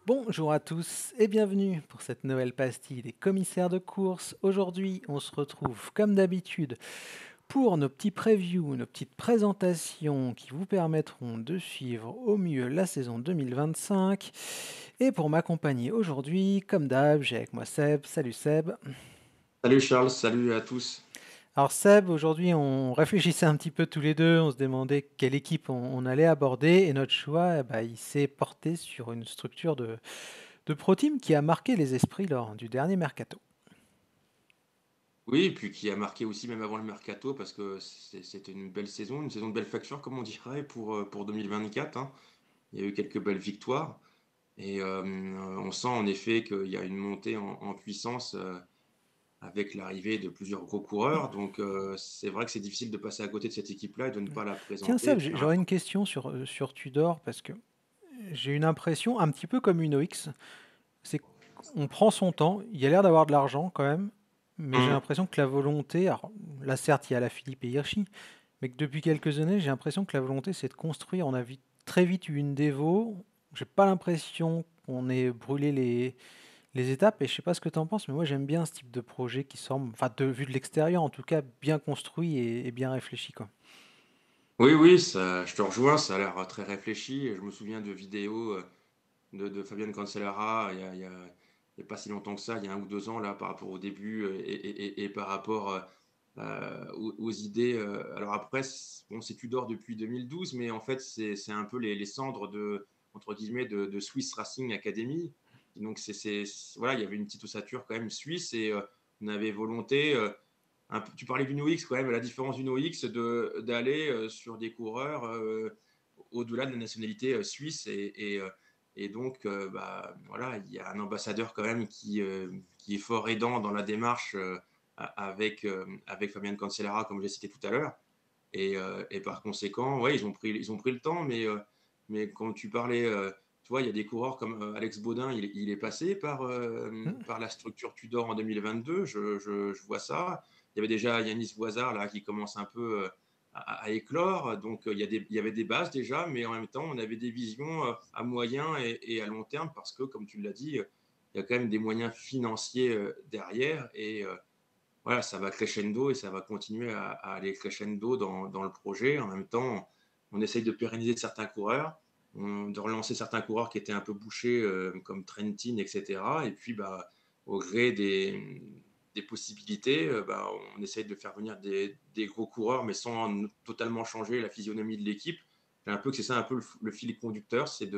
Bonjour à tous et bienvenue pour cette nouvelle pastille des commissaires de course. Aujourd'hui, on se retrouve comme d'habitude pour nos petits previews, nos petites présentations qui vous permettront de suivre au mieux la saison 2025. Et pour m'accompagner aujourd'hui, comme d'hab, j'ai avec moi Seb. Salut Seb. Salut Charles, salut à tous. Alors Seb, aujourd'hui on réfléchissait un petit peu tous les deux, on se demandait quelle équipe on allait aborder et notre choix, il s'est porté sur une structure de Pro Team qui a marqué les esprits lors du dernier mercato. Oui, et puis qui a marqué aussi même avant le mercato parce que c'était une saison de belle facture comme on dirait pour 2024, hein. Il y a eu quelques belles victoires et on sent en effet qu'il y a une montée en puissance avec l'arrivée de plusieurs gros coureurs. Donc c'est vrai que c'est difficile de passer à côté de cette équipe-là et de ne pas la Tiens présenter et Seb, de faire un j'aurais une question sur Tudor parce que j'ai une impression un petit peu comme une OX, c'est qu'on prend son temps, il y a l'air d'avoir de l'argent quand même, mais j'ai Hum. l'impression que la volonté, alors là certes il y a la Philippe et Hirschi, mais que depuis quelques années j'ai l'impression que la volonté c'est de construire, on a très vite eu une dévo, j'ai pas l'impression qu'on ait brûlé les étapes et je sais pas ce que tu en penses, mais moi j'aime bien ce type de projet qui semble, enfin de vue de l'extérieur en tout cas, bien construit et bien réfléchi quoi. Oui, oui, ça, je te rejoins, ça a l'air très réfléchi. Je me souviens de vidéos de Fabian Cancellara il y a pas si longtemps que ça, il y a 1 ou 2 ans, là, par rapport au début et par rapport aux idées. Alors après, bon, c'est Tudor depuis 2012, mais en fait, c'est un peu les cendres entre guillemets, de Swiss Racing Academy. Donc, voilà, il y avait une petite ossature quand même suisse et on avait volonté. Tu parlais d'une OX quand même, la différence d'une OX d'aller sur des coureurs au-delà de la nationalité suisse et donc bah, voilà, il y a un ambassadeur quand même qui est fort aidant dans la démarche avec Fabien Cancellara comme j'ai cité tout à l'heure et par conséquent ouais ils ont pris le temps mais quand tu parlais tu vois il y a des coureurs comme Alex Baudin il est passé Hmm. par la structure Tudor en 2022 je vois ça il y avait déjà Yanis Voisard là qui commence un peu à éclore. Donc, il y avait des bases déjà, mais en même temps, on avait des visions à moyen et à long terme parce que, comme tu l'as dit, il y a quand même des moyens financiers derrière. Et voilà, ça va crescendo et ça va continuer à aller crescendo dans le projet. En même temps, on essaye de pérenniser certains coureurs, de relancer certains coureurs qui étaient un peu bouchés, comme Trentin, etc. Et puis, bah, au gré des possibilités, bah, on essaye de faire venir des gros coureurs, mais sans totalement changer la physionomie de l'équipe. J'ai un peu que c'est ça un peu le fil conducteur, c'est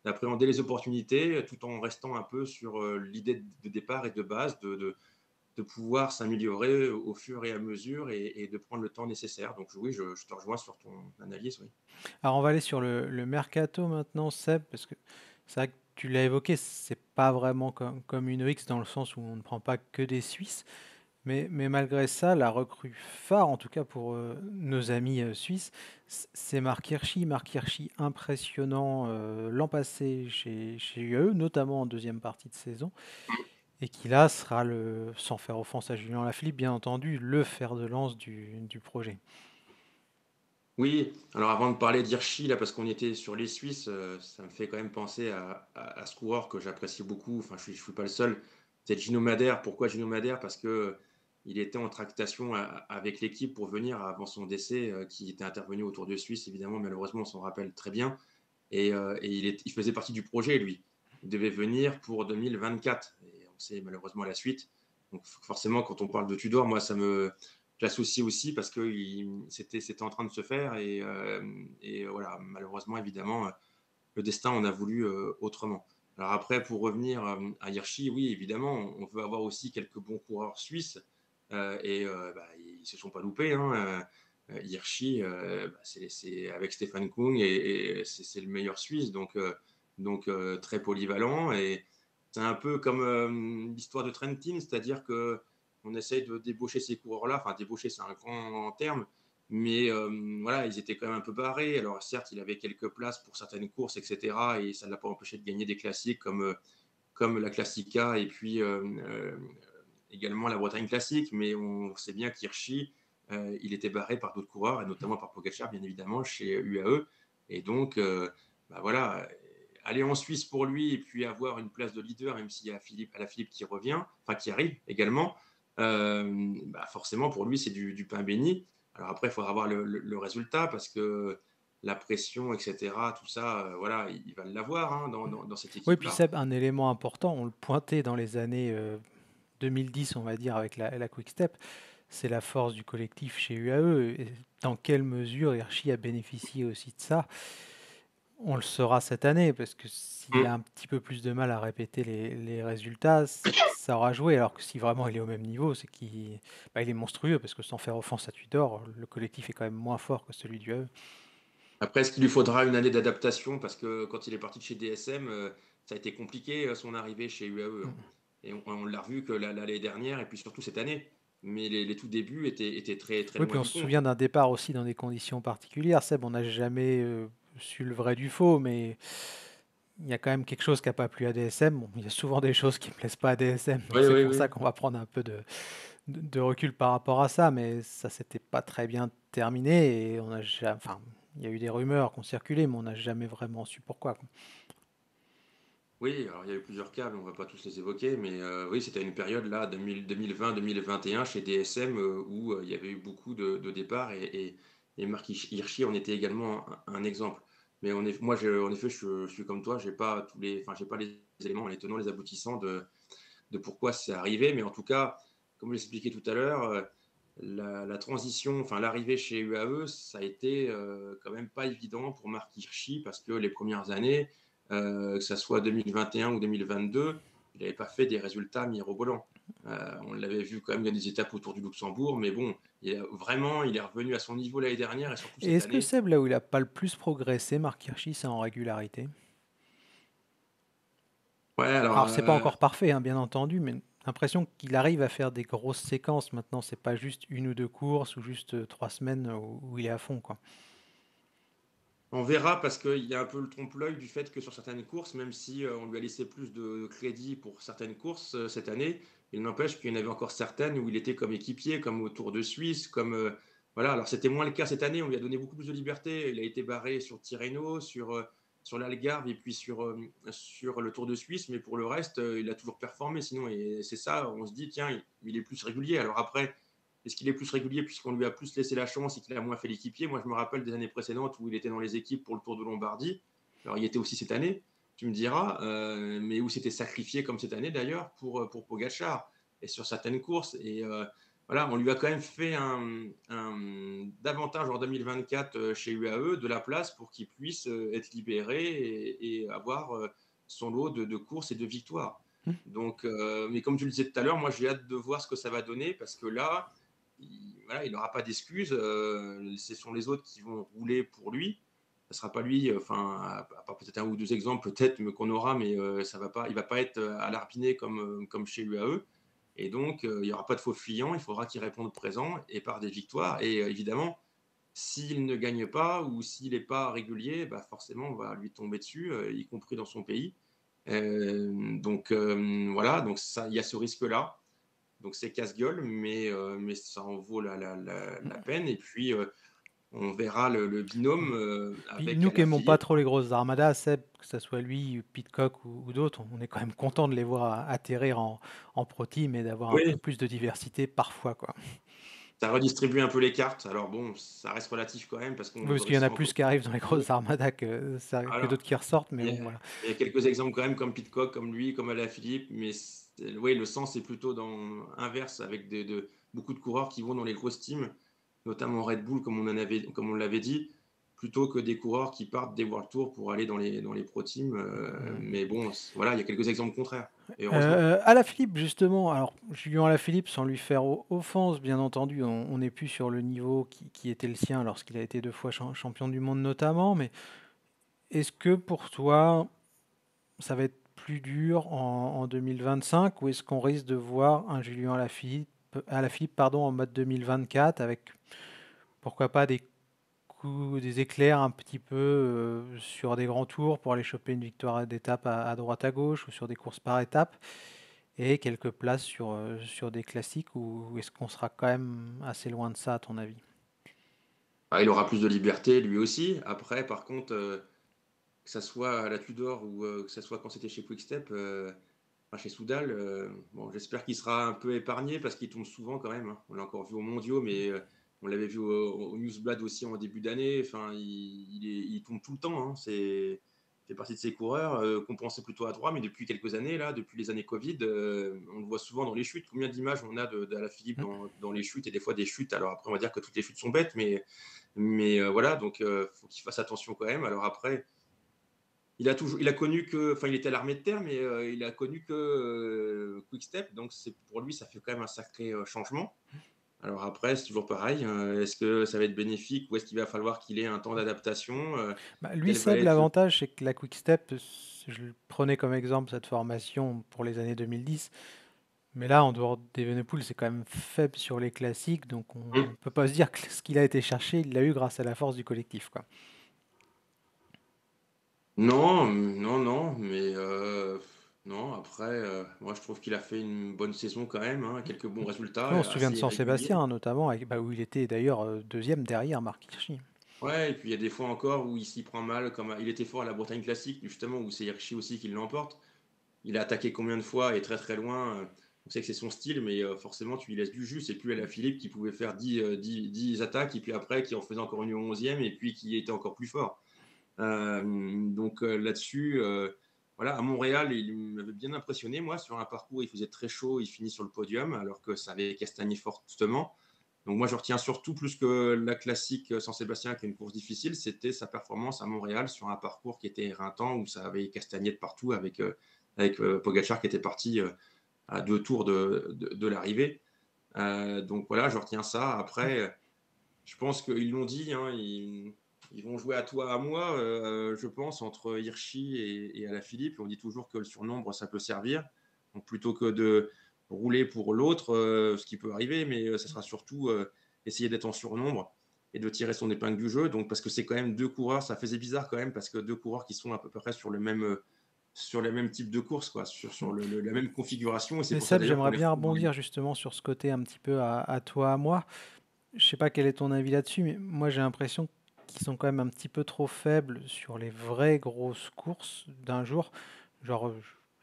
d'appréhender les opportunités tout en restant un peu sur l'idée de départ et de base de pouvoir s'améliorer au fur et à mesure et de prendre le temps nécessaire. Donc oui, je te rejoins sur ton analyse, oui. Alors on va aller sur le mercato maintenant, Seb, parce que c'est vrai que tu l'as évoqué, c'est pas vraiment comme une OX dans le sens où on ne prend pas que des Suisses, mais malgré ça, la recrue phare, en tout cas pour nos amis suisses, c'est Marc Hirschi. Marc Hirschi impressionnant l'an passé chez UAE, notamment en deuxième partie de saison, et qui là sera sans faire offense à Julien Lafilippe, bien entendu, le fer de lance du projet. Oui, alors avant de parler d'Hirschi, là, parce qu'on était sur les Suisses, ça me fait quand même penser à ce coureur que j'apprécie beaucoup. Enfin, je suis pas le seul. C'est Gino Madère. Pourquoi Gino Madère? Parce que il était en tractation avec l'équipe pour venir avant son décès, qui était intervenu autour de Suisse, évidemment, malheureusement, on s'en rappelle très bien. Et il faisait partie du projet, lui. Il devait venir pour 2024. Et on sait malheureusement la suite. Donc forcément, quand on parle de Tudor, moi, j'associe aussi parce que c'était en train de se faire. Et voilà, malheureusement, évidemment, le destin en a voulu autrement. Alors après, pour revenir à Hirschi, oui, évidemment, on veut avoir aussi quelques bons coureurs suisses. Bah, ils ne se sont pas loupés, hein. Hirschi, bah, c'est avec Stéphane Kung et c'est le meilleur Suisse, donc très polyvalent. Et c'est un peu comme l'histoire de Trentin, c'est-à-dire que on essaye de débaucher ces coureurs-là. Enfin, débaucher, c'est un grand terme, mais voilà, ils étaient quand même un peu barrés. Alors certes, il avait quelques places pour certaines courses, etc. Et ça ne l'a pas empêché de gagner des classiques comme la Classica et puis également la Bretagne Classique. Mais on sait bien qu'Hirschi, il était barré par d'autres coureurs, et notamment par Pogacar, bien évidemment, chez UAE. Et donc, bah voilà, aller en Suisse pour lui et puis avoir une place de leader, même s'il y a Philippe qui revient, enfin qui arrive également, bah forcément pour lui c'est du pain béni. Alors après, il faudra voir le résultat parce que la pression, etc., tout ça, voilà, il va l'avoir hein, dans cette Oui, puis équipe-là. Seb, un élément important, on le pointait dans les années 2010, on va dire, avec la Quick Step, c'est la force du collectif chez UAE. Et dans quelle mesure Hirschi a bénéficié aussi de ça? On le saura cette année, parce que s'il a Mm. un petit peu plus de mal à répéter les résultats, ça aura joué. Alors que si vraiment il est au même niveau, c'est qu'il bah, il est monstrueux, parce que sans faire offense à Tudor, le collectif est quand même moins fort que celui du AE. Après, est-ce qu'il lui faudra une année d'adaptation? Parce que quand il est parti de chez DSM, ça a été compliqué son arrivée chez UAE, hein. Mm. Et on l'a revu que l'année dernière, et puis surtout cette année. Mais les tout débuts étaient très, très Oui, loin puis on du se compte, souvient hein. d'un départ aussi dans des conditions particulières. Seb, on n'a jamais su le vrai du faux, mais il y a quand même quelque chose qui n'a pas plu à DSM. Bon, il y a souvent des choses qui ne plaisent pas à DSM, donc Oui, c'est oui, pour ça oui. qu'on va prendre un peu de recul par rapport à ça, mais ça s'était pas très bien terminé et on a jamais, enfin, il y a eu des rumeurs qui ont circulé, mais on n'a jamais vraiment su pourquoi, quoi. Oui, alors il y a eu plusieurs cas, mais on ne va pas tous les évoquer. Mais oui, c'était une période là, 2020-2021 chez DSM, où il y avait eu beaucoup de départs et Marc Hirschi en était également un exemple. Mais moi, en effet, je suis comme toi, j'ai pas les éléments, les tenants, les aboutissants de pourquoi c'est arrivé. Mais en tout cas, comme je l'expliquais tout à l'heure, la transition, enfin l'arrivée chez UAE, ça a été quand même pas évident pour Marc Hirschi parce que les premières années, que ça soit 2021 ou 2022, il n'avait pas fait des résultats mirobolants. On l'avait vu quand même, il y a des étapes autour du Luxembourg, mais bon, il est revenu à son niveau l'année dernière et surtout Et cette est-ce que année. Seb, là où il a pas le plus progressé, Marc Hirschi, c'est en régularité? Ouais, alors Alors c'est pas encore parfait, hein, bien entendu, mais l'impression qu'il arrive à faire des grosses séquences maintenant. C'est pas juste une ou deux courses ou juste 3 semaines où il est à fond, quoi. on verra parce qu'il y a un peu le trompe-l'œil du fait que sur certaines courses, même si on lui a laissé plus de crédit pour certaines courses cette année, il n'empêche qu'il y en avait encore certaines où il était comme équipier, comme au Tour de Suisse, comme voilà. Alors c'était moins le cas cette année, on lui a donné beaucoup plus de liberté. Il a été barré sur Tirreno, sur l'Algarve et puis sur le Tour de Suisse, mais pour le reste, il a toujours performé. Sinon, et c'est ça, on se dit tiens, il est plus régulier. Alors après, est-ce qu'il est plus régulier puisqu'on lui a plus laissé la chance et qu'il a moins fait l'équipier? Moi, je me rappelle des années précédentes où il était dans les équipes pour le Tour de Lombardie. Alors, il était aussi cette année, tu me diras, mais où c'était sacrifié comme cette année d'ailleurs pour Pogachar et sur certaines courses. Et voilà, on lui a quand même fait davantage en 2024 chez UAE de la place pour qu'il puisse être libéré et avoir son lot de courses et de victoires. Hmm. Donc, mais comme tu le disais tout à l'heure, moi j'ai hâte de voir ce que ça va donner parce que là, voilà, il n'aura pas d'excuses. Ce sont les autres qui vont rouler pour lui. Ce sera pas lui, enfin, à part peut-être un ou deux exemples, peut-être qu'on aura, mais ça va pas, il va pas être alarbiné comme chez UAE. Et donc, il n'y aura pas de faux fuyants. Il faudra qu'il réponde présent et par des victoires. Et évidemment, s'il ne gagne pas ou s'il n'est pas régulier, bah forcément, on va lui tomber dessus, y compris dans son pays. Donc voilà, donc ça, il y a ce risque-là. Donc c'est casse-gueule, mais ça en vaut la peine. Et puis, on verra le binôme Puis avec nous qui aimons pas Alaphilippe. trop les grosses armadas, Seb, que ce soit lui, Pidcock ou d'autres, on est quand même content de les voir atterrir en pro team et d'avoir un Oui, peu plus de diversité parfois, quoi. ça redistribue un peu les cartes. Alors bon, ça reste relatif quand même parce Oui, qu'on parce qu'il y en a reçoit plus encore qui arrivent dans les plus. grosses armadas que Voilà. d'autres qui ressortent, mais Il y bon, a, voilà. il y a quelques exemples quand même, comme Pitcock, comme lui, comme Alaphilippe, mais oui, le sens est plutôt dans inverse avec beaucoup de coureurs qui vont dans les grosses teams, notamment Red Bull, comme on l'avait dit, plutôt que des coureurs qui partent des World Tour pour aller dans les pro teams. Mais bon, voilà, il y a quelques exemples contraires, et heureusement. Alaphilippe, justement, alors Julien Alaphilippe, sans lui faire offense, bien entendu, on n'est plus sur le niveau qui était le sien lorsqu'il a été 2 fois champion du monde notamment, mais est-ce que pour toi, ça va être plus dur en 2025 ou est-ce qu'on risque de voir un Julien Alaphilippe pardon, en mode 2024 avec pourquoi pas des coups, des éclairs un petit peu sur des grands tours pour aller choper une victoire d'étape à droite à gauche ou sur des courses par étapes et quelques places sur des classiques ou est-ce qu'on sera quand même assez loin de ça à ton avis? Ah, il aura plus de liberté lui aussi. Après, par contre, que ça soit à la Tudor ou que ça soit quand c'était chez Quick-Step, enfin chez Soudal, bon, j'espère qu'il sera un peu épargné parce qu'il tombe souvent quand même, hein. On l'a encore vu aux mondiaux, mais on l'avait vu au Newsblad aussi en début d'année. Enfin, il tombe tout le temps, hein. Il fait partie de ces coureurs qu'on pensait plutôt à droit, mais depuis quelques années, là, depuis les années Covid, on le voit souvent dans les chutes. Combien d'images on a d'Alaphilippe Mm. dans les chutes, et des fois des chutes. Alors après, on va dire que toutes les chutes sont bêtes, mais voilà, donc faut qu'il fasse attention quand même. Alors après, il a connu que, enfin, il était à l'armée de terre, mais il a connu que Quick Step, donc c'est pour lui, ça fait quand même un sacré changement. Alors après, c'est toujours pareil, est-ce que ça va être bénéfique ou est-ce qu'il va falloir qu'il ait un temps d'adaptation? Bah, lui, Quel va Seb, être le l'avantage, c'est que la Quick Step, je le prenais comme exemple cette formation pour les années 2010, mais là, en dehors d'Evenepoel, c'est quand même faible sur les classiques, donc on Mmh. ne peut pas se dire que ce qu'il a été chercher, il l'a eu grâce à la force du collectif, quoi. Non, non, non, mais non, après, moi je trouve qu'il a fait une bonne saison quand même, hein, quelques bons résultats, Oui, on se souvient de assez San Sébastien, réguliers. hein, notamment, bah, où il était d'ailleurs deuxième derrière Marc Hirschi. Ouais, et puis il y a des fois encore où il s'y prend mal, comme il était fort à la Bretagne classique, justement, où c'est Hirschi aussi qui l'emporte. Il a attaqué combien de fois et très très loin. On sait que c'est son style, mais forcément, tu lui laisses du jus. C'est plus à la Philippe qui pouvait faire 10 attaques, et puis après, qui en faisait encore une au 11e, et puis qui était encore plus fort. Donc là-dessus, voilà, à Montréal, il m'avait bien impressionné, moi, sur un parcours, il faisait très chaud, il finit sur le podium, alors que ça avait castagné fortement. Donc moi, je retiens surtout plus que la classique San-Sébastien, qui est une course difficile, c'était sa performance à Montréal sur un parcours qui était éreintant, où ça avait castagné de partout avec Pogacar qui était parti à 2 tours de l'arrivée. Donc voilà, je retiens ça. Après, je pense qu'ils l'ont dit, hein, ils vont jouer à toi, à moi, je pense, entre Hirschi et Alaphilippe. On dit toujours que le surnombre, ça peut servir. Donc plutôt que de rouler pour l'autre, ce qui peut arriver, mais ça sera surtout essayer d'être en surnombre et de tirer son épingle du jeu. Donc parce que c'est quand même deux coureurs, ça faisait bizarre quand même, parce que deux coureurs qui sont à peu près sur le même type de course, quoi, sur la même configuration. Et c'est Mais pour ça Seb, d'ailleurs qu'on j'aimerais les bien retrouve dans les. rebondir justement sur ce côté un petit peu à toi, à moi. Je sais pas quel est ton avis là-dessus, mais moi j'ai l'impression qu'ils sont quand même un petit peu trop faibles sur les vraies grosses courses d'un jour. Genre,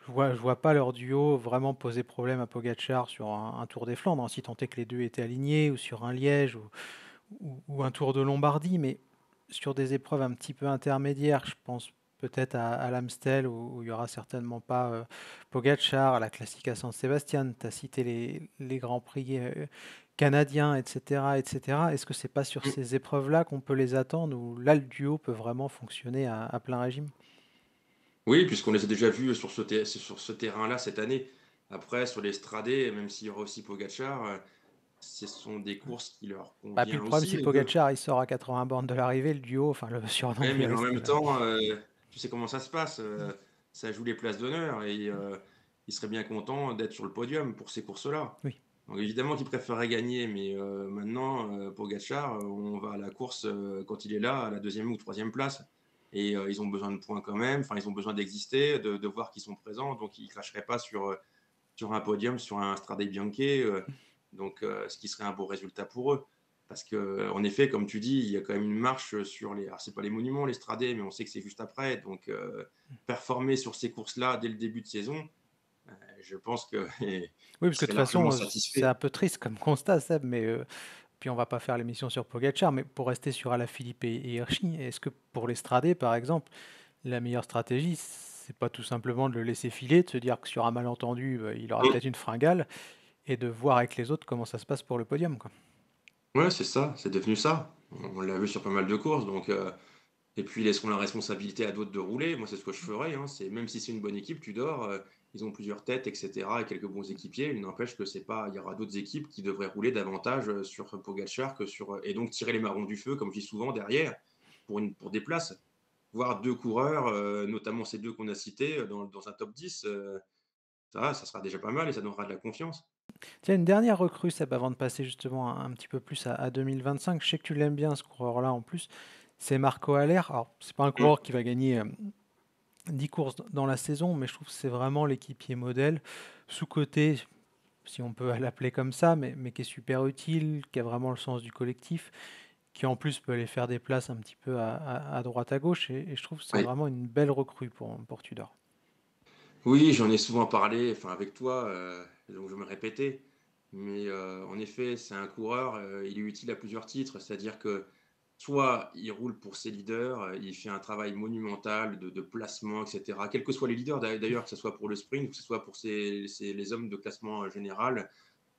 je vois pas leur duo vraiment poser problème à Pogacar sur un Tour des Flandres, hein, si tant est que les deux étaient alignés, ou sur un Liège, ou un Tour de Lombardie, mais sur des épreuves un petit peu intermédiaires, je pense peut-être à l'Amstel, où il y aura certainement pas Pogacar, à la Classique à San Sébastien, tu as cité les Grands Prix canadiens, etc., etc. Est-ce que c'est pas sur ces épreuves-là qu'on peut les attendre, où là le duo peut vraiment fonctionner à plein régime? Oui, puisqu'on les a déjà vus sur ce terrain-là cette année. Après, sur les stradés, même s'il y aura aussi Pogacar, ce sont des courses qui leur Bah, puis convient le problème, aussi, si les deux. Pogacar il sort à 80 bornes de l'arrivée, le duo, enfin le surnom Ouais, est mais en resté même là. temps, tu sais comment ça se passe. Ça joue les places d'honneur, et ils seraient bien contents d'être sur le podium pour ces courses-là. Oui. Donc évidemment qu'ils préféreraient gagner, mais maintenant, Pogacar, on va à la course quand il est là, à la deuxième ou troisième place. Et ils ont besoin de points quand même, enfin ils ont besoin d'exister, de voir qu'ils sont présents, donc ils ne cracheraient pas sur un podium, sur un Strade Bianche, donc ce qui serait un beau résultat pour eux. Parce que, en effet, comme tu dis, il y a quand même une marche sur les. Alors, c'est pas les monuments, les Stradés, mais on sait que c'est juste après. Donc, performer sur ces courses-là dès le début de saison, je pense que Oui, il parce que de serait toute largement façon, c'est satisfait. un peu triste comme constat, Seb, mais puis on va pas faire l'émission sur Pogacar, mais pour rester sur Alaphilippe et Hirschi, est-ce que pour l'Estradé, par exemple, la meilleure stratégie, c'est pas tout simplement de le laisser filer, de se dire que sur un malentendu, bah, il aura Mm. peut-être une fringale, et de voir avec les autres comment ça se passe pour le podium, quoi. Ouais, c'est ça, c'est devenu ça. On l'a vu sur pas mal de courses. Donc, et puis laisseront la responsabilité à d'autres de rouler. Moi, c'est ce que je ferais, hein. C'est, même si c'est une bonne équipe, tu dors, ils ont plusieurs têtes, etc., et quelques bons équipiers. Il n'empêche que c'est pas, il y aura d'autres équipes qui devraient rouler davantage sur Pogacar que sur, et donc tirer les marrons du feu, comme je dis souvent, derrière, pour des places. Voir deux coureurs, notamment ces deux qu'on a cités, dans un top 10, ça sera déjà pas mal et ça donnera de la confiance. Tiens, une dernière recrue, Seb, avant de passer justement un petit peu plus à 2025. Je sais que tu l'aimes bien, ce coureur-là, en plus. C'est Marco Haller. Alors, c'est pas un Mm. coureur qui va gagner 10 courses dans la saison, mais je trouve que c'est vraiment l'équipier modèle, sous-coté, si on peut l'appeler comme ça, mais qui est super utile, qui a vraiment le sens du collectif. qui en plus peut aller faire des places un petit peu à droite à gauche et je trouve que c'est Oui. vraiment une belle recrue pour Tudor. Oui, j'en ai souvent parlé, enfin avec toi, donc je vais me répéter. Mais en effet, c'est un coureur, il est utile à plusieurs titres. C'est-à-dire que soit il roule pour ses leaders, il fait un travail monumental de placement, et cetera. Quels que soient les leaders d'ailleurs, que ce soit pour le sprint ou que ce soit pour les hommes de classement, général.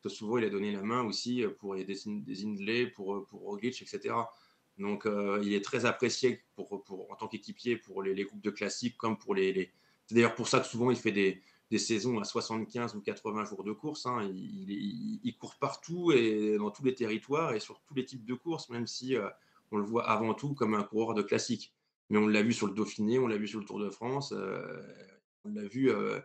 Souvent, il a donné la main aussi pour des Hindley, pour Roglic, et cetera. Donc, il est très apprécié en tant qu'équipier pour les groupes de classiques comme pour les. C'est d'ailleurs pour ça que souvent il fait des saisons à 75 ou 80 jours de course, hein. Il court partout et dans tous les territoires et sur tous les types de courses, même si on le voit avant tout comme un coureur de classique. Mais on l'a vu sur le Dauphiné, on l'a vu sur le Tour de France, on l'a vu, euh,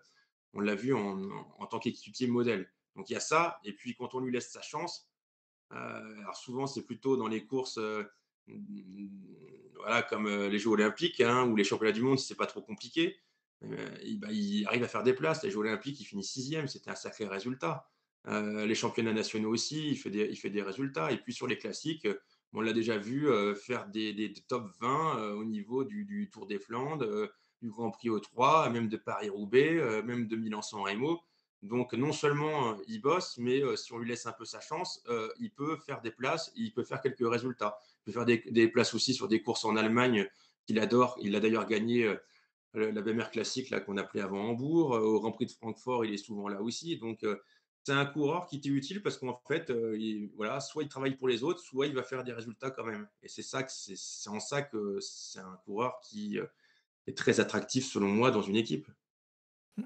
on l'a vu en tant qu'équipier modèle. Donc il y a ça, et puis quand on lui laisse sa chance, alors souvent c'est plutôt dans les courses, voilà, comme les Jeux Olympiques, hein, ou les Championnats du Monde, si c'est pas trop compliqué. Il arrive à faire des places. Les Jeux Olympiques, il finit sixième, c'était un sacré résultat. Les championnats nationaux aussi, il fait des résultats. Et puis sur les classiques, on l'a déjà vu faire des top 20 au niveau du Tour des Flandres, du Grand Prix O3, même de Paris-Roubaix, même de Milan-San Remo. Donc non seulement il bosse, mais si on lui laisse un peu sa chance, il peut faire des places, il peut faire quelques résultats. Il peut faire des places aussi sur des courses en Allemagne qu'il adore. Il a d'ailleurs gagné la BMR classique là qu'on appelait avant Hambourg. Au Grand Prix de Francfort, il est souvent là aussi. Donc c'est un coureur qui t'est utile parce qu'en fait, voilà, soit il travaille pour les autres, soit il va faire des résultats quand même. Et c'est en ça que c'est un coureur qui est très attractif selon moi dans une équipe.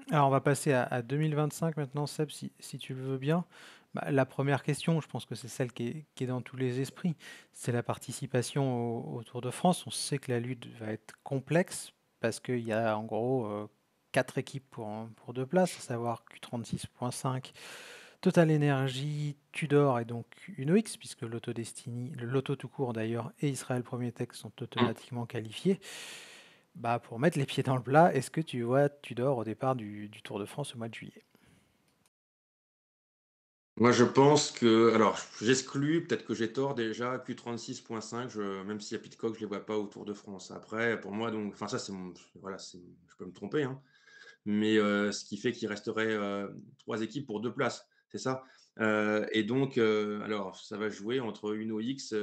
Alors on va passer à 2025 maintenant, Seb, si tu le veux bien. Bah, la première question, je pense que c'est celle qui est dans tous les esprits, c'est la participation au Tour de France. On sait que la lutte va être complexe parce qu'il y a en gros quatre équipes pour deux places, à savoir Q36.5, Total Energy, Tudor et donc UNOX, puisque l'Auto Destiny, le Lotto tout court d'ailleurs, et Israël Premier Tech sont automatiquement qualifiés. Bah, pour mettre les pieds dans le plat, est-ce que tu vois Tudor au départ du Tour de France au mois de juillet? Moi, je pense que alors j'exclus, peut-être que j'ai tort déjà, Q36.5, même s'il y a Pidcock, je ne les vois pas au Tour de France. Après, pour moi, donc enfin ça, c'est mon voilà, je peux me tromper, hein, mais ce qui fait qu'il resterait, 3 équipes pour 2 places, c'est ça? Et donc alors ça va jouer entre UNOX,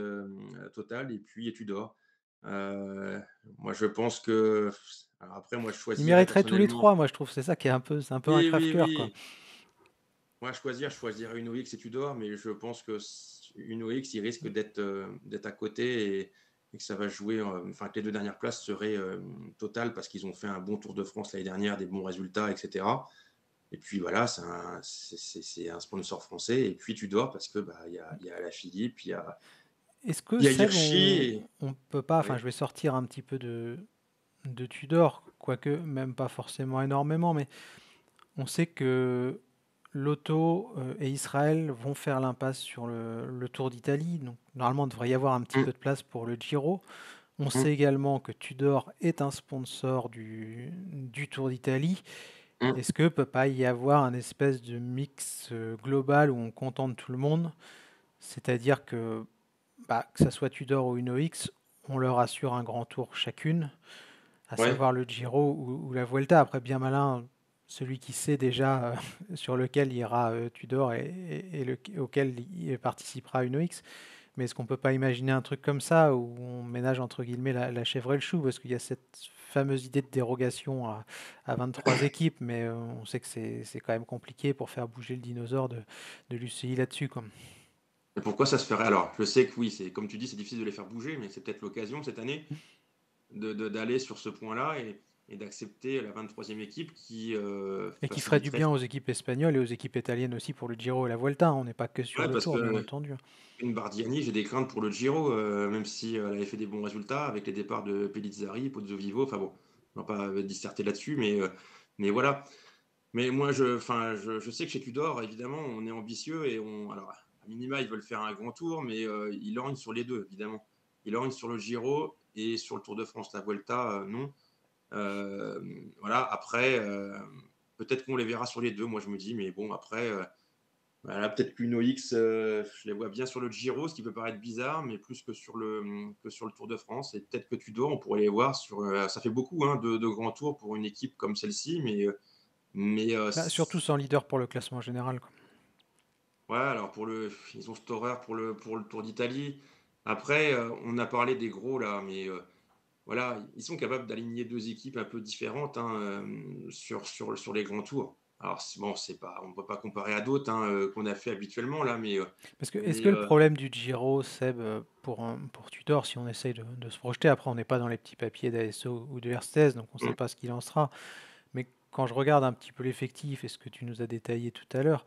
Total et puis Tudor. Heu, Moi, je pense que alors après, moi, je Ils choisirais mériteraient tous les personnellement. trois, moi je trouve, c'est ça qui est un peu, c'est un peu un Oui, oui, crève-cœur, quoi. oui. Moi, je choisirais Uno X et Tudor, mais je pense que Uno X, il risque d'être à côté et que ça va jouer, enfin, que les 2 dernières places seraient totales parce qu'ils ont fait un bon Tour de France l'année dernière, des bons résultats, et cetera. Et puis voilà, c'est un sponsor français. Et puis Tudor parce que bah, il y a Alaphilippe, Est-ce que il y a Seb, Hirschi. on peut pas, Oui. enfin je vais sortir un petit peu de Tudor, quoique même pas forcément énormément, mais on sait que Lotto et Israël vont faire l'impasse sur le Tour d'Italie, donc normalement il devrait y avoir un petit Mmh, peu de place pour le Giro. On mmh, sait également que Tudor est un sponsor du Tour d'Italie. mmh. Est-ce que peut pas y avoir un espèce de mix global où on contente tout le monde? C'est-à-dire que, bah, que ça soit Tudor ou Uno X, on leur assure un grand tour chacune, à Ouais. savoir le Giro ou la Vuelta. Après, bien malin, celui qui sait déjà sur lequel ira Tudor et auquel il participera Uno X. Mais est-ce qu'on peut pas imaginer un truc comme ça où on ménage entre guillemets la chèvre et le chou parce qu'il y a cette fameuse idée de dérogation à 23 équipes, mais on sait que c'est quand même compliqué pour faire bouger le dinosaure de l'UCI là-dessus, quoi. Et pourquoi ça se ferait? Alors, je sais que oui, c'est comme tu dis, c'est difficile de les faire bouger, mais c'est peut-être l'occasion cette année d'aller sur ce point-là et d'accepter la 23e équipe qui Et qui ferait du faciliterait. bien aux équipes espagnoles et aux équipes italiennes aussi pour le Giro et la Vuelta, hein. On n'est pas que sur Ouais, le parce Tour, bien que entendu. une Bardiani, j'ai des craintes pour le Giro, même si elle avait fait des bons résultats avec les départs de Pellizzari, Pozzovivo. Enfin bon, on va pas disserter là-dessus, mais voilà. Mais moi, je sais que chez Tudor, évidemment, on est ambitieux et alors, à minima, ils veulent faire un grand tour, mais ils lorgnent sur les deux, évidemment. Ils lorgnent sur le Giro et sur le Tour de France. La Vuelta, non. Voilà, après, peut-être qu'on les verra sur les deux, moi je me dis, mais bon, après, Voilà, peut-être qu'Uno X, je les vois bien sur le Giro, ce qui peut paraître bizarre, mais plus que sur le Tour de France. Et peut-être que Tudor, on pourrait les voir sur. Ça fait beaucoup hein, de grands tours pour une équipe comme celle-ci, mais Bah, surtout sans leader pour le classement général, quoi. ouais, alors ils ont cette horreur pour le Tour d'Italie. Après, on a parlé des gros là, mais voilà, ils sont capables d'aligner 2 équipes un peu différentes, hein, sur les grands tours. Alors bon, c'est pas on ne peut pas comparer à d'autres, hein, qu'on a fait habituellement là, Parce que est-ce mais que le problème du Giro, Seb, pour Tudor, si on essaye de se projeter, après on n'est pas dans les petits papiers d'ASO ou de RCS, donc on ne sait mmh, pas ce qu'il en sera, mais quand je regarde un petit peu l'effectif et ce que tu nous as détaillé tout à l'heure,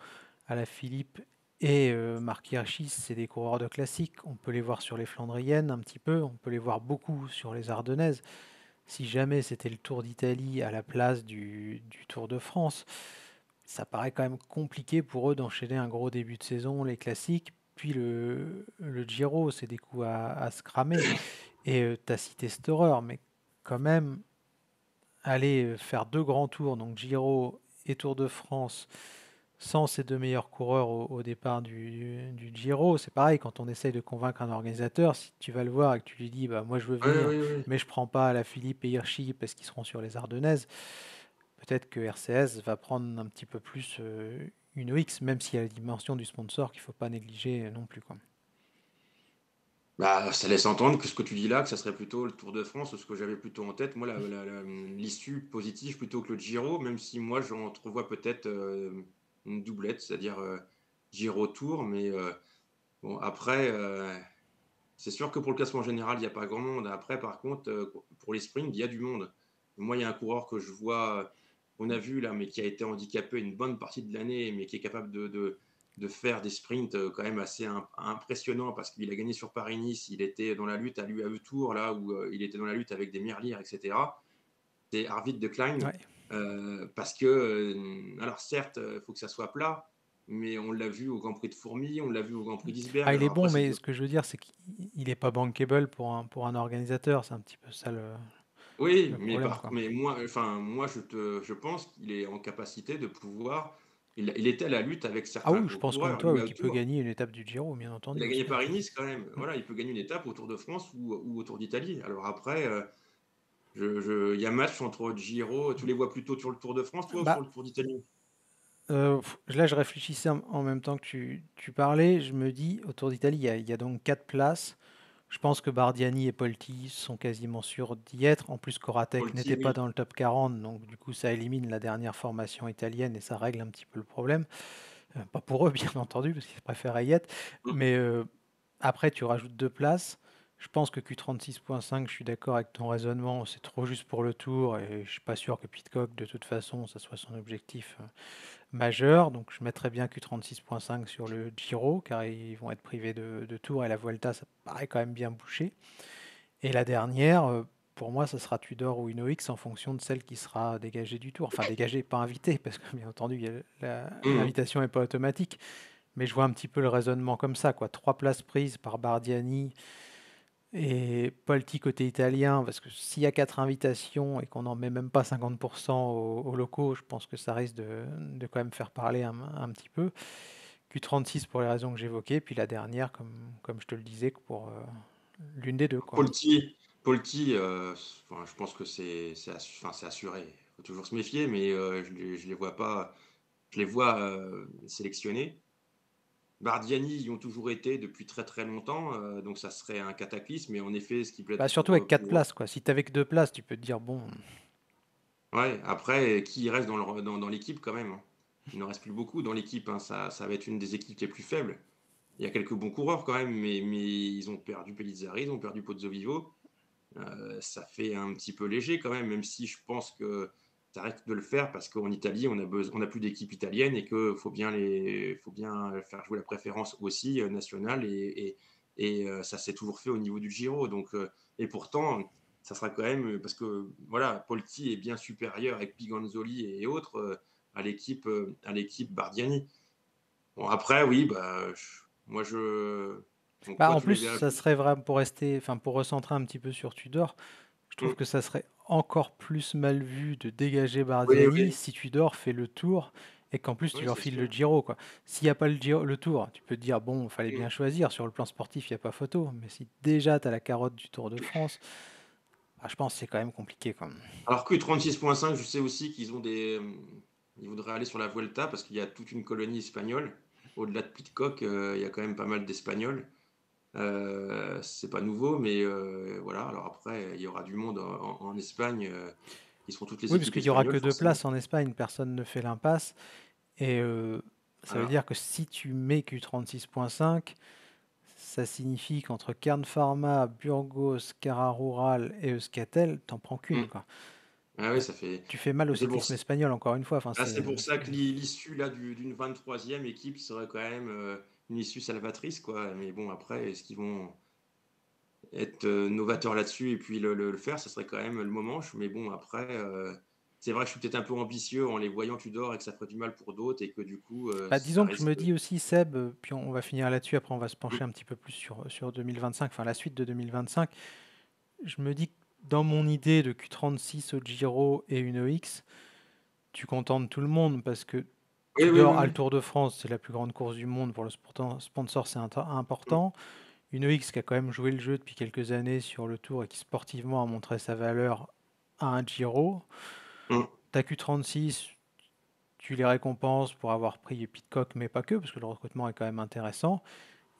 Philippe et Marc Hirschi, c'est des coureurs de classique. On peut les voir sur les Flandriennes un petit peu, on peut les voir beaucoup sur les Ardennaises. Si jamais c'était le Tour d'Italie à la place du Tour de France, ça paraît quand même compliqué pour eux d'enchaîner un gros début de saison, les classiques, puis le Giro, c'est des coups à se cramer. Et tu as cité cette horreur, mais quand même, aller faire 2 grands tours, donc Giro et Tour de France, sans ces 2 meilleurs coureurs au départ du Giro, c'est pareil, quand on essaye de convaincre un organisateur, si tu vas le voir et que tu lui dis, bah, moi je veux oui, venir, oui, oui. mais je prends pas Philippe et Hirschi parce qu'ils seront sur les Ardennaises, peut-être que RCS va prendre un petit peu plus une OX, même s'il y a la dimension du sponsor qu'il ne faut pas négliger non plus, quoi. Bah, ça laisse entendre que ce que tu dis là, que ça serait plutôt le Tour de France, ce que j'avais plutôt en tête, moi l'issue positive plutôt que le Giro, même si moi j'entrevois peut-être, une doublette, c'est-à-dire, Giro Tour, mais bon après, c'est sûr que pour le classement général, il y a pas grand monde. Après par contre, pour les sprints, il y a du monde. Moi, il y a un coureur que je vois, qu'on a vu là, mais qui a été handicapé une bonne partie de l'année, mais qui est capable de faire des sprints, quand même assez impressionnants parce qu'il a gagné sur Paris-Nice. Il était dans la lutte à l'UAE Tour là où, il était dans la lutte avec des Merlier et cetera. C'est Arvid de Klein, Ouais. parce que, alors certes, il faut que ça soit plat, mais on l'a vu au Grand Prix de Fourmies, on l'a vu au Grand Prix d'Isberg. Ah, il est Alors après bon, c'est mais ce que je veux dire, c'est qu'il n'est pas bankable pour un organisateur. C'est un petit peu ça oui, le problème, quoi. mais moi, enfin, moi, je pense qu'il est en capacité de pouvoir. Il était à la lutte avec Ah certains oui, je gros pense comme coureurs, toi, lui oui, à qu'il peut autour. gagner une étape du Giro, bien Il entendu a gagné aussi, hein. Paris-Nice quand même. Mm. Voilà, il peut gagner une étape au Tour de France ou au Tour d'Italie. Alors après, il y a match entre Giro. Tu les vois plutôt sur le Tour de France, toi, ou sur Bah, le Tour d'Italie? là, je réfléchissais en même temps que tu parlais. Je me dis, au Tour d'Italie, il y a donc 4 places. Je pense que Bardiani et Polti sont quasiment sûrs d'y être. En plus, Koratek Polti, n'était pas oui. dans le top 40, donc du coup, ça élimine la dernière formation italienne et ça règle un petit peu le problème. Pas pour eux, bien entendu, parce qu'ils préfèrent y être. Mm. Mais après, tu rajoutes 2 places. Je pense que Q36.5, je suis d'accord avec ton raisonnement, c'est trop juste pour le tour et je suis pas sûr que Pidcock, de toute façon, ça soit son objectif majeur. Donc je mettrais bien Q36.5 sur le Giro, car ils vont être privés de tour et la Vuelta, ça paraît quand même bien bouché. Et la dernière, pour moi, ça sera Tudor ou Inox en fonction de celle qui sera dégagée du tour. Enfin, dégagée, pas invitée, parce que bien entendu, Mm. l'invitation n'est pas automatique. Mais je vois un petit peu le raisonnement comme ça, quoi. 3 places prises par Bardiani et Polti côté italien, parce que s'il y a 4 invitations et qu'on n'en met même pas 50% aux locaux, je pense que ça risque de quand même faire parler un petit peu. Q36 pour les raisons que j'évoquais, puis la dernière, comme je te le disais, pour l'une des deux, quoi. Polti, enfin, je pense que c'est assuré. Il faut toujours se méfier, mais je les vois pas. Je les vois sélectionnés. Bardiani y ont toujours été depuis très très longtemps, donc ça serait un cataclysme. Mais en effet, ce qui peut Bah, être surtout avec 4 pour places, quoi. Si t'avais que 2 places, tu peux te dire, bon, ouais, après, qui reste dans l'équipe quand même, hein? Il n'en reste plus beaucoup dans l'équipe, hein. Ça va être une des équipes les plus faibles. Il y a quelques bons coureurs quand même, mais ils ont perdu Pellizzari, ils ont perdu Pozzovivo. Ça fait un petit peu léger quand même si je pense que ça risque de le faire parce qu'en Italie, on n'a plus d'équipe italienne et qu'il faut bien faire jouer la préférence aussi, nationale ça s'est toujours fait au niveau du Giro et pourtant, ça sera quand même, parce que voilà, Polti est bien supérieur avec Piganzoli et autres, à l'équipe Bardiani. Bon après oui, bah, donc bah, toi en tu les plus, verrais ça plus. serait vraiment pour rester, enfin, pour recentrer un petit peu sur Tudor. Je trouve Mmh. que ça serait encore plus mal vu de dégager Oui, Bardiani oui. si Tudor fait le tour et qu'en plus tu Oui, leur c'est files le sûr. Giro, quoi. S'il n'y a pas le Tour, tu peux te dire, bon, il fallait Mmh. bien choisir, sur le plan sportif, il n'y a pas photo, mais si déjà tu as la carotte du Tour de France, bah, je pense que c'est quand même compliqué, quoi. Alors que 36,5, je sais aussi qu'ils ont ils voudraient aller sur la Vuelta parce qu'il y a toute une colonie espagnole. Au-delà de Pidcock, il y a quand même pas mal d'Espagnols. C'est pas nouveau, mais voilà. Alors après, il y aura du monde en Espagne, qui seront toutes les Oui, parce équipes qu'il y aura espagnoles que deux forcément. places en Espagne, personne ne fait l'impasse, et ça veut Voilà. dire que si tu mets Q36.5, ça signifie qu'entre Kern Pharma, Burgos, Cara Rural et Euskaltel, t'en prends Mmh. qu'une, quoi. Ah oui, Donc, ça fait tu fais mal au c'est pour cyclisme espagnol, encore une fois. Enfin, c'est pour ça que l'issue là d'une 23e équipe serait quand même, une issue salvatrice quoi. Mais bon après, est-ce qu'ils vont être, novateurs là-dessus et puis le faire? Ça serait quand même le moment. Mais bon après, c'est vrai que je suis peut-être un peu ambitieux en les voyant Tudor et que ça ferait du mal pour d'autres et que du coup, Bah, ça disons que je risque me dis aussi, Seb, puis on va finir là-dessus, après on va se mmh, pencher un petit peu plus sur 2025, enfin la suite de 2025. Je me dis que dans mon idée de Q36 au Giro et une EX, tu contentes tout le monde parce que oui, oui, oui, Tudor a le oui. Tour de France, c'est la plus grande course du monde pour le sponsor, c'est Mmh, important. Une EX qui a quand même joué le jeu depuis quelques années sur le Tour et qui sportivement a montré sa valeur à un Giro. mmh. T'as Q36, tu les récompenses pour avoir pris Pidcock, mais pas que, parce que le recrutement est quand même intéressant.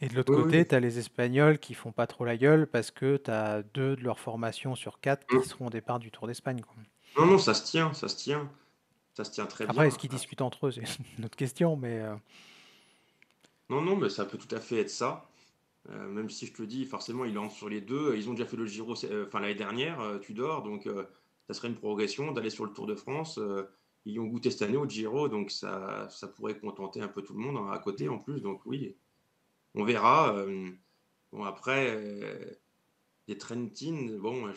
Et de l'autre Oui, côté, oui. tu as les Espagnols qui font pas trop la gueule parce que tu as deux de leur formation sur quatre qui Mmh. seront au départ du Tour d'Espagne, quoi. Non, non, ça se tient, ça se tient. Ça se tient très Après, est-ce bien. qu'ils discutent entre eux, c'est une autre question, mais Non, non, mais ça peut tout à fait être ça. Même si je te dis, forcément, ils lancent sur les 2. Ils ont déjà fait le Giro, enfin l'année dernière, Tudor, donc ça serait une progression d'aller sur le Tour de France. Ils y ont goûté cette année au Giro, donc ça pourrait contenter un peu tout le monde, hein, à côté en plus, donc oui, on verra. Bon après, les Trentin, bon,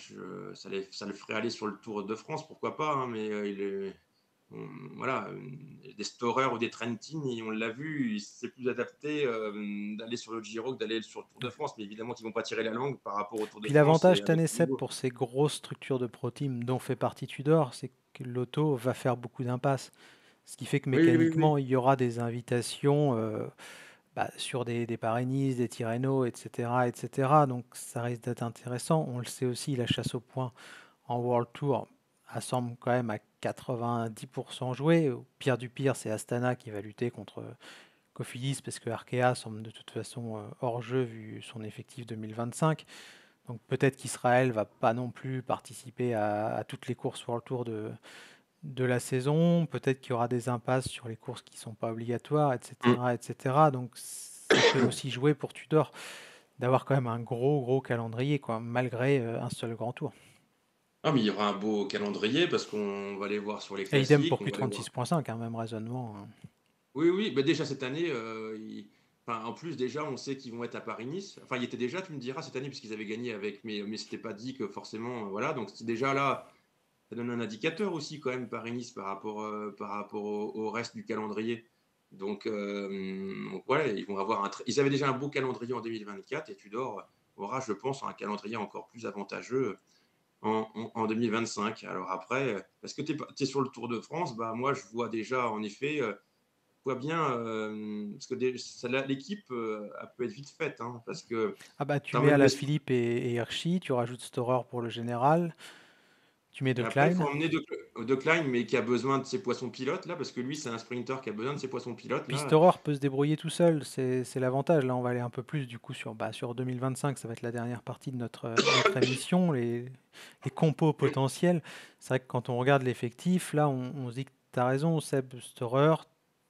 ça le ferait aller sur le Tour de France, pourquoi pas, hein, mais voilà, des Storer ou des Trentin, on l'a vu, c'est plus adapté d'aller sur le Giro que d'aller sur le Tour de ouais. France. Mais évidemment qu'ils vont pas tirer la langue par rapport au Tour de Puis France et l'avantage avec le Tanessep niveau. pour ces grosses structures de pro team dont fait partie Tudor, c'est que l'auto va faire beaucoup d'impasses. Ce qui fait que Oui, oui, oui. mécaniquement, il y aura des invitations bah, sur des Paris-Nice, des Tirreno, etc., etc. Donc ça risque d'être intéressant. On le sait aussi, la chasse au point en World Tour, elle semble quand même à 90% jouée. Au pire du pire, c'est Astana qui va lutter contre Cofidis parce que Arkea semble de toute façon hors jeu vu son effectif 2025. Donc peut-être qu'Israël va pas non plus participer à toutes les courses World Tour de la saison. Peut-être qu'il y aura des impasses sur les courses qui ne sont pas obligatoires, Mm. etc., etc. Donc ça peut aussi jouer pour Tudor d'avoir quand même un gros calendrier, quoi, malgré un seul grand tour. Ah, mais il y aura un beau calendrier parce qu'on va les voir sur les Et idem classiques, pour on va les voir. Q36.5, hein, même raisonnement, hein. Oui, oui, bah déjà cette année, enfin, en plus déjà on sait qu'ils vont être à Paris-Nice. Enfin, ils étaient déjà, tu me diras, cette année puisqu'ils avaient gagné avec, mais c'était pas dit que forcément, voilà. Donc c'est déjà là, ça donne un indicateur aussi quand même Paris-Nice par rapport au reste du calendrier. Donc ouais, ils vont avoir ils avaient déjà un beau calendrier en 2024 et Tudor aura, je pense, un calendrier encore plus avantageux en 2025. Alors après, parce que tu es sur le Tour de France, bah moi je vois déjà en effet, je vois bien, parce que l'équipe, elle peut être vite faite, hein, parce que Ah bah tu tu mets à emmènes la les. Philippe et Hirschi, tu rajoutes Storer pour le général, tu mets De Et après, il faut Klein. emmener De Klein, mais qui a besoin de ses poissons pilotes, là, parce que lui, c'est un sprinter qui a besoin de ses poissons pilotes, Puis là. Storer peut se débrouiller tout seul, c'est l'avantage. Là, on va aller un peu plus du coup sur 2025, ça va être la dernière partie de notre émission, les compos Mmh. potentiels. C'est vrai que quand on regarde l'effectif, là, on se dit que tu as raison, Seb Storer,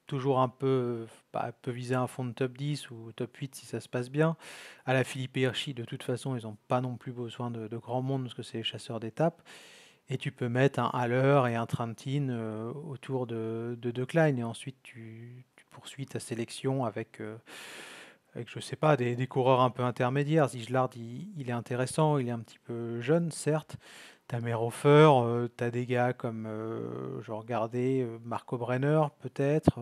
toujours un peu, bah, peut viser un fond de top 10 ou top 8 si ça se passe bien. À la Philippe Hirschi, de toute façon, ils n'ont pas non plus besoin de grand monde parce que c'est les chasseurs d'étapes. Et tu peux mettre un Haller et un Trentin autour de Klein. Et ensuite, tu poursuis ta sélection avec je sais pas, des coureurs un peu intermédiaires. Ziglar, il est intéressant, il est un petit peu jeune, certes. T'as Merhofer, t'as des gars comme, je regardais, Marco Brenner, peut-être.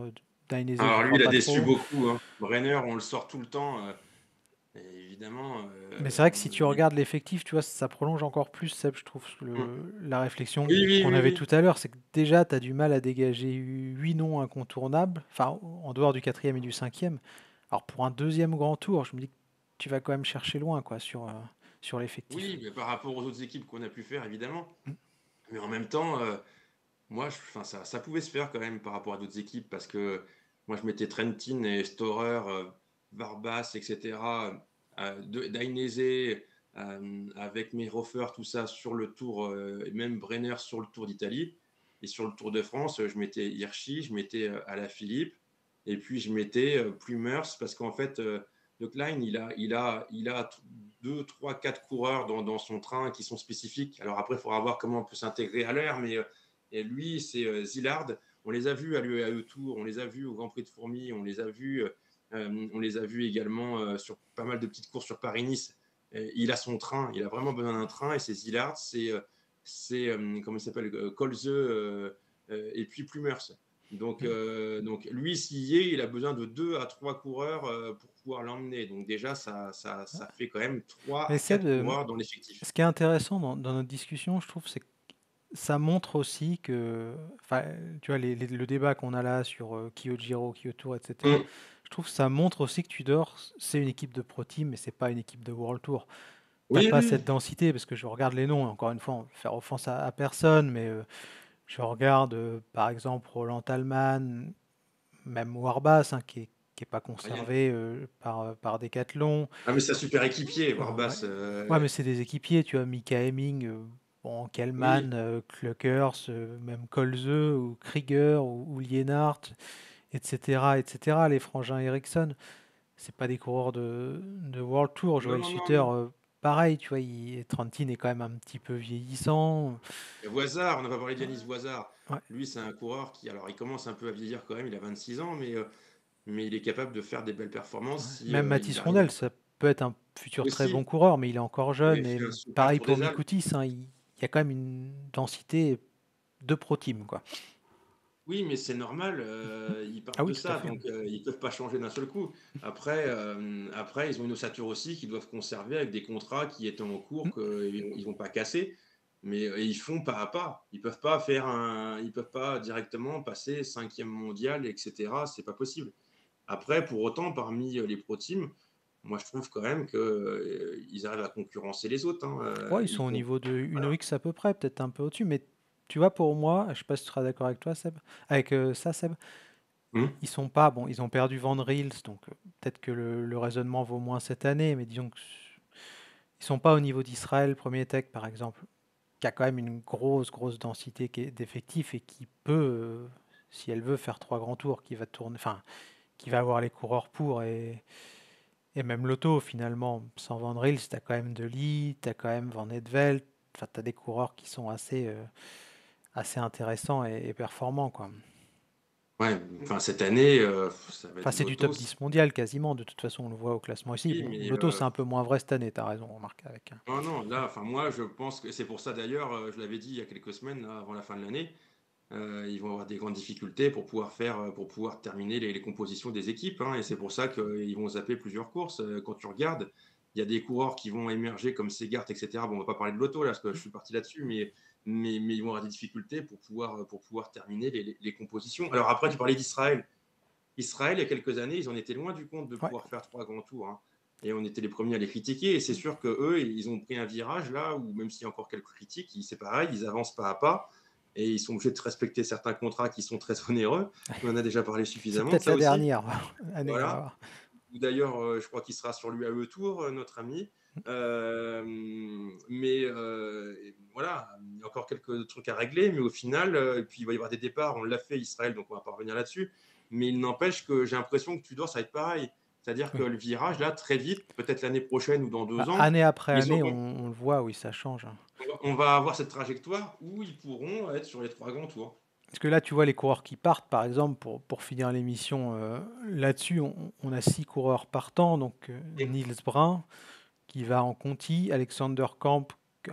Dainese, j'y Alors lui, crois il a pas déçu trop. beaucoup, hein. Brenner, on le sort tout le temps, et évidemment, Mais c'est vrai que si on tu est regardes l'effectif, tu vois, ça prolonge encore plus, Seb, je trouve, mmh. la réflexion Oui, oui, qu'on oui, avait oui. tout à l'heure. C'est que déjà, tu as du mal à dégager 8 noms incontournables, enfin, en dehors du quatrième et du cinquième. Alors, pour un deuxième grand tour, je me dis que tu vas quand même chercher loin, quoi, sur l'effectif. Oui, mais par rapport aux autres équipes qu'on a pu faire évidemment. Mm. Mais en même temps, moi je enfin ça pouvait se faire quand même par rapport à d'autres équipes parce que moi je mettais Trentin et Storer, Varbas et cetera, de Dainese, avec Mayhofer, tout ça sur le Tour, et même Brenner sur le Tour d'Italie et sur le Tour de France, je mettais Hirschi, je mettais, Alaphilippe et puis je mettais, Plumers parce qu'en fait, De Klein il a 2, 3, 4 coureurs dans son train qui sont spécifiques. Alors après, il faudra voir comment on peut s'intégrer à l'air, mais et lui, c'est Zillard. On les a vus à l'UAE Tour, on les a vus au Grand Prix de Fourmies, on les a vus également sur pas mal de petites courses sur Paris-Nice. Il a son train, il a vraiment besoin d'un train, et c'est Zillard, comment il s'appelle, Colze, et puis Plumers. Donc lui, s'il y est, il a besoin de 2 à 3 coureurs pour pouvoir l'emmener. Donc déjà, ça fait quand même 3 Mais à Seb, 4 coureurs dans l'effectif. ce qui est intéressant dans notre discussion, je trouve, c'est que ça montre aussi que, enfin, tu vois, le débat qu'on a là sur Kyojiro, Kyoto, etc., Mm. je trouve que ça montre aussi que Tudor, c'est une équipe de Pro Team, mais c'est pas une équipe de World Tour. T'as Oui, pas oui. cette densité, parce que je regarde les noms, et encore une fois, on veut faire offense à personne, mais je regarde par exemple Roland Talman, même Warbas, hein, qui est pas Rien. conservé par Decathlon. Ah, mais c'est un super équipier, Ouais. Warbas. Ouais, mais c'est des équipiers, tu vois, Mika Hemming, bon, Oui, Kellman, Kluckers, même Kolze ou Krieger ou Lienhardt, etc., etc., les frangins Ericsson, c'est pas des coureurs de World Tour. non, Joel non, non, Sutter, non. pareil, tu vois, Trentin est quand même un petit peu vieillissant. Et Voisard, on n'a pas parlé de Yanis Voisard. Ouais. Lui, c'est un coureur qui, alors, il commence un peu à vieillir quand même, il a 26 ans, mais il est capable de faire des belles Ouais. performances si Même il Mathis arrive Rondel, à ça peut être un futur très bon aussi. coureur, mais il est encore Il avait jeune. Et fait un super pareil Tour pour des Alpes. Mikoutis, hein, il y a quand même une densité de pro team, quoi. Oui, mais c'est normal, ils Ah partent oui, de tout à ça, fait. donc ils peuvent pas changer d'un seul coup. Après, ils ont une ossature aussi qu'ils doivent conserver avec des contrats qui étant en cours Mm. qu'ils vont pas casser, mais ils font pas à pas. Ils peuvent pas directement passer 5e mondial et cetera, c'est pas possible. Après, pour autant, parmi, les pro teams, moi je trouve quand même que, ils arrivent à concurrencer les autres, hein, Ouais, ils sont ils au font niveau de voilà. Uno X à peu près, peut-être un peu au-dessus, mais tu vois, pour moi, je sais pas si tu seras d'accord avec toi, Seb, avec ça, Seb, Mmh. ils sont pas, bon, ils ont perdu Van Reels, donc peut-être que le raisonnement vaut moins cette année, mais disons que ils sont pas au niveau d'Israël, Premier Tech, par exemple, qui a quand même une grosse densité d'effectifs et qui peut, si elle veut, faire 3 grands tours, qui va tourner, enfin, qui va avoir les coureurs pour et même l'auto finalement. Sans Van Reels, tu as quand même De Ligt, tu as quand même Van Edveld, enfin, tu as des coureurs qui sont assez intéressants et performants, quoi. Ouais, enfin cette année, ça va Enfin, être c'est du l'auto, top 10 mondial quasiment, de toute façon, on le voit au classement ici. oui, Bon, mais l'auto, c'est un peu moins vrai cette année, t'as raison, remarque, avec. non, non, là, enfin moi je pense que c'est pour ça d'ailleurs, je l'avais dit il y a quelques semaines là, avant la fin de l'année, ils vont avoir des grandes difficultés pour pouvoir terminer les compositions des équipes, hein, et c'est pour ça qu'ils vont zapper plusieurs courses. Quand tu regardes, il y a des coureurs qui vont émerger comme Segart et cetera. Bon, on va pas parler de l'auto là, parce que je suis parti là-dessus, mais ils vont avoir des difficultés pour pouvoir terminer les compositions. Alors après, tu parlais d'Israël. Israël, il y a quelques années, ils en étaient loin du compte de Ouais, pouvoir faire 3 grands tours, hein, et on était les premiers à les critiquer, et c'est sûr qu'eux, ils ont pris un virage là où même s'il y a encore quelques critiques, c'est pareil, ils avancent pas à pas et ils sont obligés de respecter certains contrats qui sont très onéreux. On en a déjà parlé c'est suffisamment de peut-être ça la aussi. dernière année, on va Voilà. voir. D'ailleurs, je crois qu'il sera sur l'UAE Tour, notre ami. Voilà, il y a encore quelques trucs à régler, mais au final, et puis il va y avoir des départs, on l'a fait Israël, donc on va pas revenir là-dessus. Mais il n'empêche que j'ai l'impression que Tudor, ça va être pareil. C'est-à-dire que Oui. le virage, là, très vite, peut-être l'année prochaine ou dans Bah, 2 ans, année après ils année, auront, on le voit, oui, ça change, hein. on va avoir cette trajectoire où ils pourront être sur les 3 grands tours. Parce que là, tu vois les coureurs qui partent, par exemple, pour finir l'émission là-dessus, on a 6 coureurs partants. Donc Niels Brun qui va en Conti, Alexander Kamp,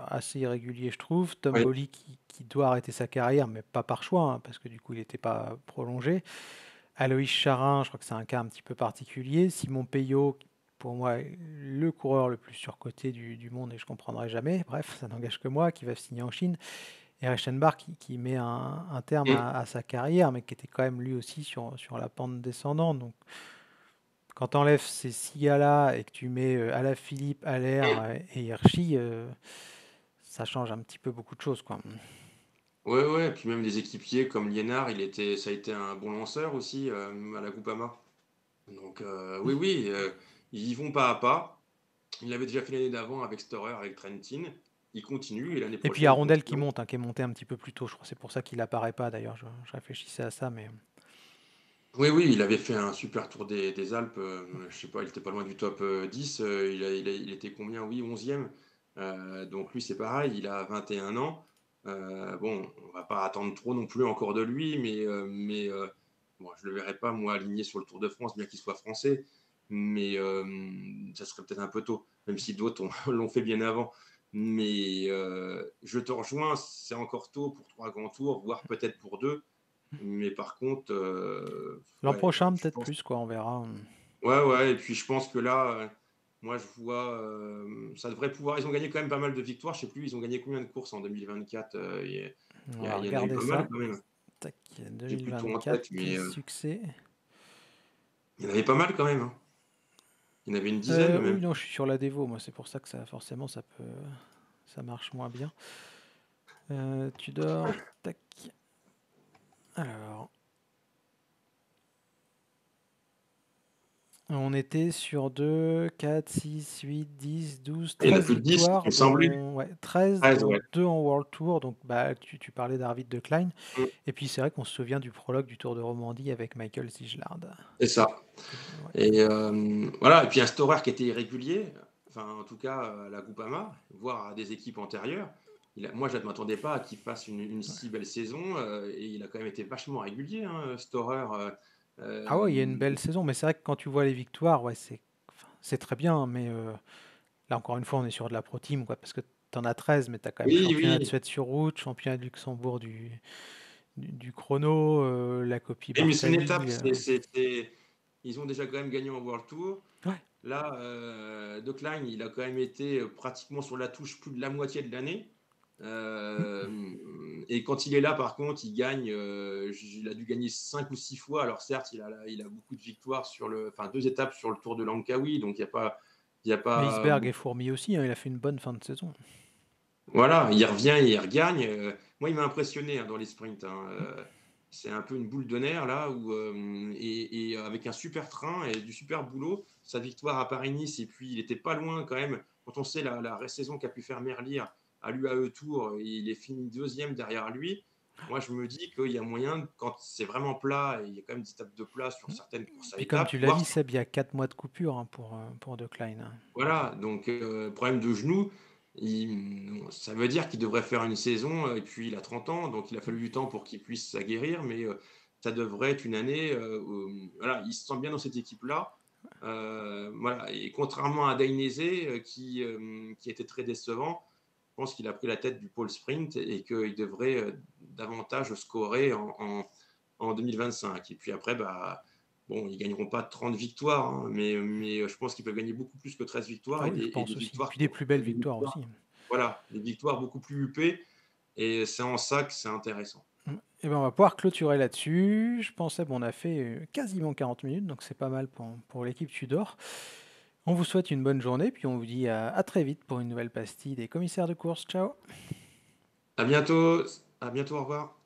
assez irrégulier, je trouve, Tom Oui, Bolly qui doit arrêter sa carrière, mais pas par choix, hein, parce que du coup, il n'était pas prolongé. Aloïs Charin, je crois que c'est un cas un petit peu particulier. Simon Peyo, pour moi le coureur le plus surcoté du monde et je comprendrai jamais. Bref, ça n'engage que moi, qui va signer en Chine. Et Reichenbach qui met un terme Mm. à sa carrière, mais qui était quand même lui aussi sur la pente descendante. Donc quand tu enlèves ces 6 gars-là et que tu mets Alaphilippe, Allaire et Hirschi, ça change un petit peu beaucoup de choses, quoi. Ouais, ouais, et puis même des équipiers comme Liénard, ça a été un bon lanceur aussi à la Groupama. Donc oui, oui, ils y vont pas à pas. Il l'avait déjà fait l'année d'avant avec Storer, avec Trentin. Il continue et l'année Et puis prochaine, ils Arondel qui continueront. monte, hein, qui est monté un petit peu plus tôt, je crois. C'est pour ça qu'il apparaît pas d'ailleurs. Je réfléchissais à ça, mais Oui, oui, il avait fait un super tour des Alpes. Je sais pas, il était pas loin du top 10. Il était combien? Oui, 11e. Donc lui, c'est pareil, il a 21 ans. Bon, on va pas attendre trop non plus encore de lui, mais bon, je le verrai pas, moi, aligné sur le Tour de France, bien qu'il soit français. Mais ça serait peut-être un peu tôt, même si d'autres l'ont fait bien avant. Mais je te rejoins, c'est encore tôt pour 3 grands tours, voire peut-être pour deux. Mais par contre, l'an ouais, prochain je peut-être pense plus, quoi. On verra. ouais, ouais et puis je pense que là, moi je vois, ça devrait pouvoir ils ont gagné quand même pas mal de victoires. Je sais plus, ils ont gagné combien de courses en 2024? On va Il y en a eu regarder pas mal ça. quand même. Tac, J'ai plus tout en 2024, tête, mais succès. il y en avait pas mal quand même, hein. Il y en avait une dizaine Oui, même. non, je suis sur la Devo, moi. C'est pour ça que forcément, ça marche moins bien. Tudor, tac. Alors, on était sur 2, 4, 6, 8, 10, 12, Il y en a 13 plus de 10, il victoires, me semblait. dont, ouais, 13, 13, dont ouais. 2 en World Tour. Donc, bah, tu parlais d'Arvid de Klein. Mmh, Et puis, c'est vrai qu'on se souvient du prologue du Tour de Romandie avec Michael Ziegelaar. c'est ça Ouais. et voilà et puis un Storer qui était irrégulier, enfin en tout cas, à la Groupama, voire à des équipes antérieures. Moi, je ne m'attendais pas à qu'il fasse une si belle saison, et il a quand même été vachement régulier, hein, Storer, Ah ouais, il y a une hem belle saison, mais c'est vrai que quand tu vois les victoires, ouais, enfin, c'est très bien, mais là, encore une fois, on est sur de la pro team, quoi, parce que tu en as 13, mais tu as quand même oui, championnat de oui. Suède sur route, championnat de Luxembourg du chrono, la copie Oui, mais c'est une étape, Bartali. ils ont déjà quand même gagné en World Tour. Ouais. Là, De Klein, il a quand même été, pratiquement sur la touche plus de la moitié de l'année. Et quand il est là, par contre, il gagne, il a dû gagner 5 ou 6 fois. Alors certes, il a beaucoup de victoires enfin 2 étapes sur le Tour de Langkawi, donc il y a Mais pas Isberg beaucoup est fourmi aussi, hein, il a fait une bonne fin de saison. voilà, il revient et il regagne. Moi, il m'a impressionné, hein, dans les sprints, hein, c'est un peu une boule de nerfs là où, et avec un super train et du super boulot. Sa victoire à Paris-Nice et puis il était pas loin quand même. Quand on sait la saison qu'a pu faire Merlier à l'UAE Tour, il est fini deuxième derrière lui. Moi, je me dis qu'il y a moyen, quand c'est vraiment plat et il y a quand même des étapes de plat sur certaines courses à Puis comme étapes, tu l'as voire dit, Seb, il y a 4 mois de coupure, hein, pour De Klein, hein. voilà, donc problème de genou, ça veut dire qu'il devrait faire une saison, et puis il a 30 ans, donc il a fallu du temps pour qu'il puisse s'aguerrir, mais ça devrait être une année, où, voilà, il se sent bien dans cette équipe-là. Voilà et contrairement à Dainese, qui était très décevant, je pense qu'il a pris la tête du pôle sprint et qu'il devrait, davantage scorer en 2025 et puis après, bah, bon, ils gagneront pas 30 victoires, hein, mais je pense qu'ils peuvent gagner beaucoup plus que 13 victoires Ah et oui, je des pense aussi. victoires Puis des plus belles des victoires victoires aussi. voilà, des victoires beaucoup plus huppées et c'est en ça que c'est intéressant. Et ben on va pouvoir clôturer là-dessus. Je pensais, bon, on a fait quasiment 40 minutes, donc c'est pas mal pour l'équipe Tudor. On vous souhaite une bonne journée, puis on vous dit à très vite pour une nouvelle pastille des commissaires de course. Ciao! À bientôt, au revoir.